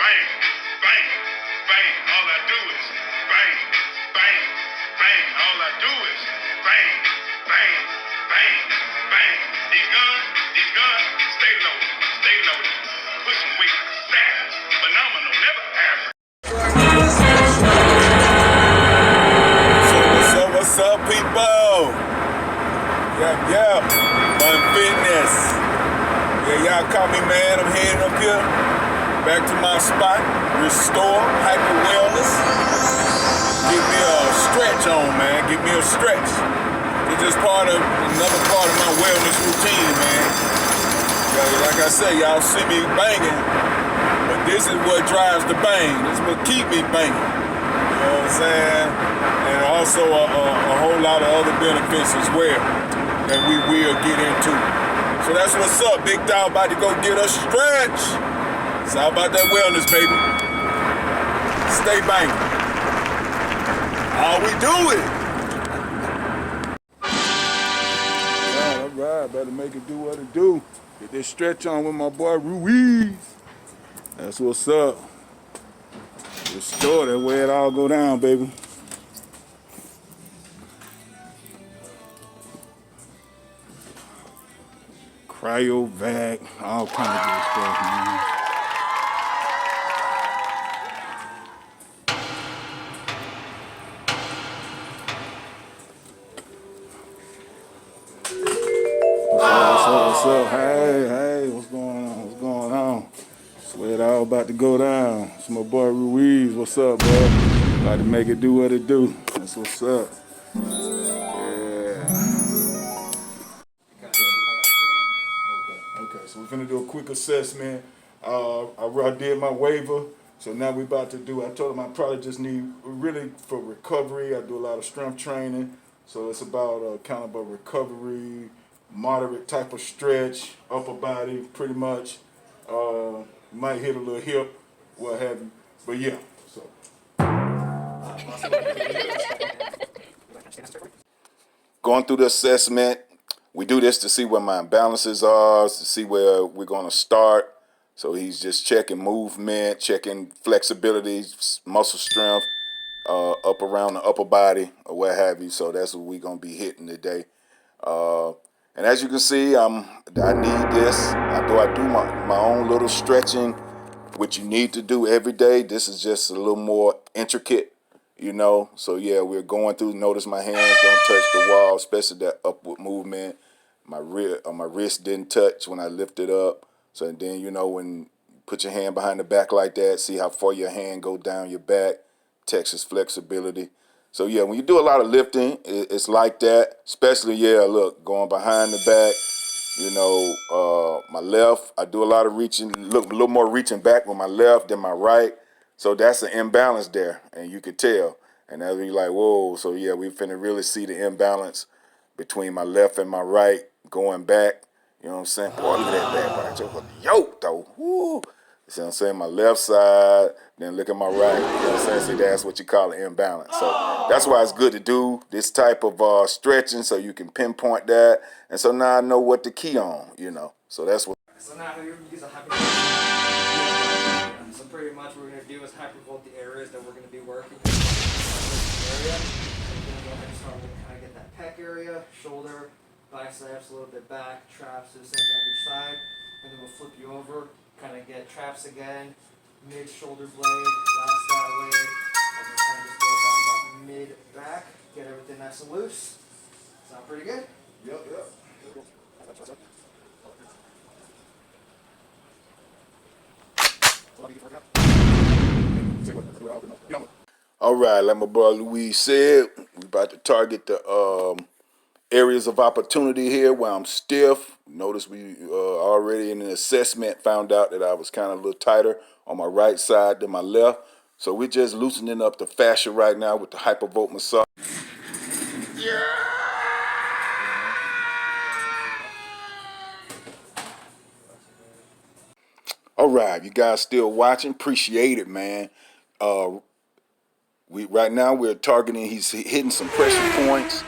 bang, bang, bang. All I do is bang, bang, bang. All I do is bang, bang, bang, bang. These guns, stay loaded, stay loaded. Put some weight to the side. Phenomenal, never average. So what's up, people? Yep. Fun Fitness. Yeah, y'all caught me, man. I'm heading up here. Back to my spot. Restore Hyper Wellness. Give me a stretch on, man. Give me a stretch. It's just another part of my wellness routine, man. Like I say, y'all see me banging, but this is what drives the bang. This is what keep me banging. You know what I'm saying? And also a whole lot of other benefits as well that we will get into. So that's what's up. Big dog about to go get a stretch. It's all about that wellness, baby. Stay banging. All we do it. All right, better make it do what it do. Get this stretch on with my boy Ruiz. That's what's up. Restore that way it all go down, baby. Cryo-vac, all kind of good stuff, man. What's up? Hey, what's going on? Swear it all about to go down. It's my boy Ruiz. What's up, bro? About to make it do what it do. That's what's up. Okay, so we're gonna do a quick assessment. I did my waiver, so now we're about to do, I told him I probably just need, really for recovery, I do a lot of strength training, so it's about kind of a recovery, moderate type of stretch, upper body, pretty much. Might hit a little hip, what have you, but yeah, so. Going through the assessment, we do this to see where my imbalances are, to see where we're going to start. So he's just checking movement, checking flexibility, muscle strength, up around the upper body or what have you. So that's what we're going to be hitting today. And as you can see, I need this. I do my own little stretching, which you need to do every day. This is just a little more intricate, you know. So yeah, we're going through. Notice my hands don't touch the wall, especially that upward movement. My wrist didn't touch when I lifted up. So then, you know, when you put your hand behind the back like that, see how far your hand go down your back, Texas flexibility. So yeah, when you do a lot of lifting, it's like that. Especially, yeah, look, going behind the back. You know, my left, I do a lot of reaching, a little more reaching back with my left than my right. So that's an imbalance there, and you could tell. And then you're like, whoa. So yeah, we finna really see the imbalance between my left and my right going back. You know what I'm saying? Boy, look at that back right. Yo, though. Woo. You see what I'm saying? My left side, then look at my right. You know what I'm saying? See, that's what you call an imbalance. So that's why it's good to do this type of stretching so you can pinpoint that. And so now I know what to key on, you know. So that's what. So now here we use a hyper. So pretty much what we're going to do is hypervolt the areas that we're going to be working in. Area. So we're going to go ahead and start with kind of get that pec area, shoulder, biceps, a little bit back, traps, do the same thing on each side. And then we'll flip you over, kind of get traps again, mid shoulder blade, last that way, and then kind of just go down about mid back, get everything nice and loose. Sound pretty good? Yep. All right, like my boy Louise said, we about to target the areas of opportunity here where I'm stiff. Notice we already in the assessment found out that I was kind of a little tighter on my right side than my left. So we're just loosening up the fascia right now with the hypervolt massage. Yeah. All right, you guys still watching? Appreciate it, man. Right now we're targeting. He's hitting some pressure points.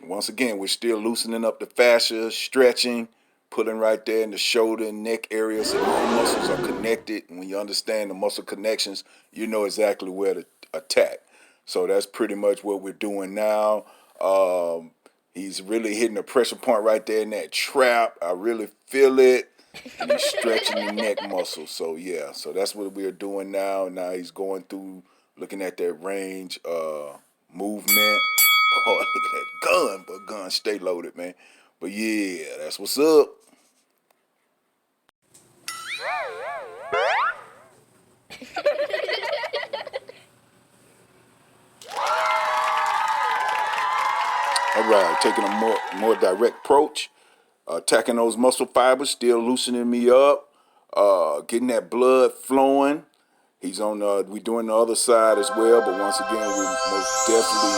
Once again, we're still loosening up the fascia, stretching, pulling right there in the shoulder and neck area, so all muscles are connected. And when you understand the muscle connections, you know exactly where to attack. So that's pretty much what we're doing now. He's really hitting a pressure point right there in that trap. I really feel it. And he's stretching the neck muscle. So yeah, so that's what we're doing now. Now he's going through, looking at that range movement. Oh, look at that gun, but gun stay loaded, man. But yeah, that's what's up. All right, taking a more direct approach, attacking those muscle fibers, still loosening me up, getting that blood flowing. He's on. We're doing the other side as well, but once again, we're most definitely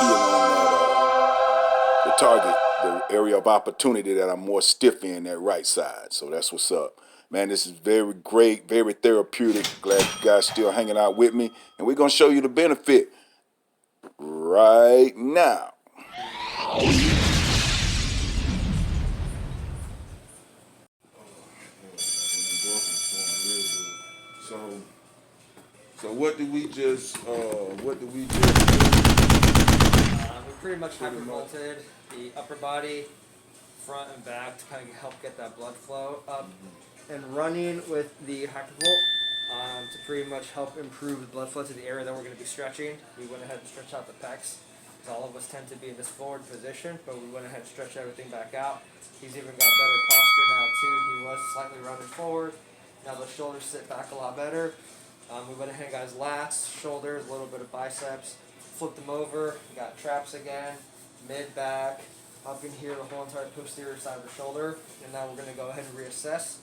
keying on that the target, the area of opportunity that I'm more stiff in, that right side. So that's what's up, man. This is very great, very therapeutic. Glad you guys still hanging out with me, and we're gonna show you the benefit right now. So what did we just do? We pretty much hypervolted the upper body, front and back to kind of help get that blood flow up. And running with the hypervolt to pretty much help improve the blood flow to the area that we're going to be stretching. We went ahead and stretched out the pecs, because all of us tend to be in this forward position, but we went ahead and stretched everything back out. He's even got better posture now too. He was slightly running forward. Now the shoulders sit back a lot better. We went ahead and got his lats, shoulders, a little bit of biceps, flipped them over, got traps again, mid, back, up in here, the whole entire posterior side of the shoulder. And now we're going to go ahead and reassess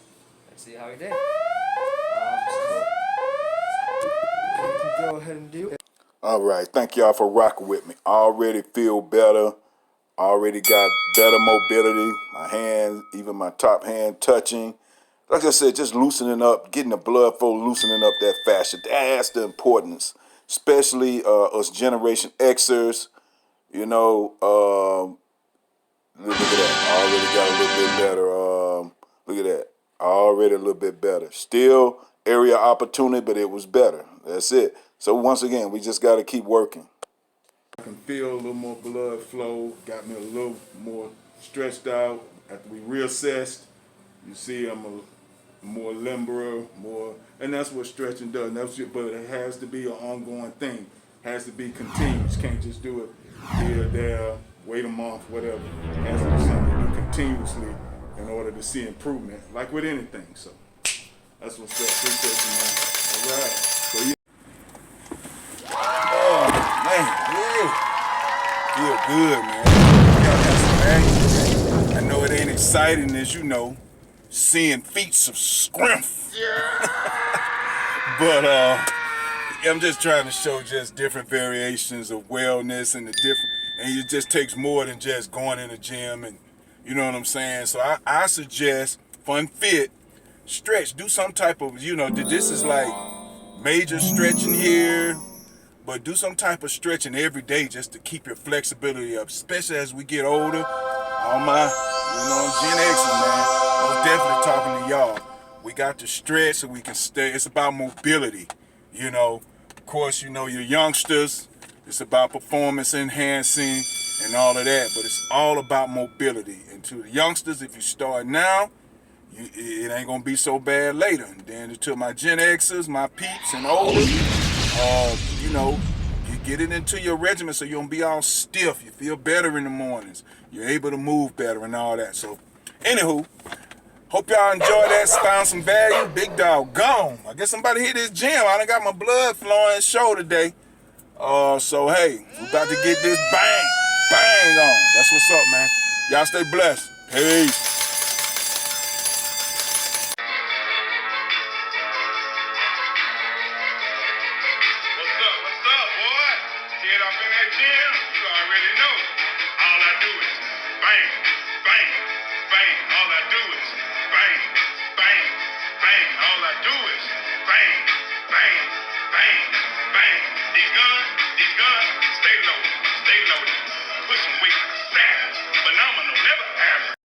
and see how he did. So we can go ahead and do it. All right, thank y'all for rocking with me. Already feel better. Already got better mobility. My hands, even my top hand touching. Like I said, just loosening up, getting the blood flow, loosening up that fascia. That's the importance, especially us Generation Xers. You know, look at that. Already got a little bit better. Look at that. Already a little bit better. Still area opportunity, but it was better. That's it. So once again, we just got to keep working. I can feel a little more blood flow. Got me a little more stretched out. After we reassessed, you see I'm a more limberer, more, and that's what stretching does. But it has to be an ongoing thing. It has to be continuous. Can't just do it here, there, wait a month, whatever. It has to be something you do continuously in order to see improvement, like with anything. So that's what's up. Appreciate you, man. All right. So you. Oh man, yeah. Feel good, man. Y'all got some action. I know it ain't exciting as you know, seeing feats of strength. But I'm just trying to show just different variations of wellness and the different, and it just takes more than just going in the gym, and you know what I'm saying. So I suggest fun fit, stretch, do some type of, you know, this is like major stretching here, but do some type of stretching every day just to keep your flexibility up, especially as we get older. All my, you know, Gen Xers, man, most definitely talking to y'all. We got to stretch so we can stay. It's about mobility, you know. Of course, you know, your youngsters, it's about performance enhancing and all of that, but it's all about mobility. And to the youngsters, if you start now, it ain't gonna be so bad later. And then to my Gen Xers, my peeps and older, you know, you get it into your regimen so you don't be all stiff. You feel better in the mornings. You're able to move better and all that. So, anywho, hope y'all enjoyed that, found some value. Big dog gone. I guess somebody hit this gym. I done got my blood flowing show today. So hey, we about to get this bang on. That's what's up, man. Y'all stay blessed. Peace. What's up, boy? Get up in that gym, you already know. All I do is bang, bang, bang. All I do is bang, bang, bang. All I do is bang, bang, bang, bang. These guns, stay loaded, stay loaded. Put some weight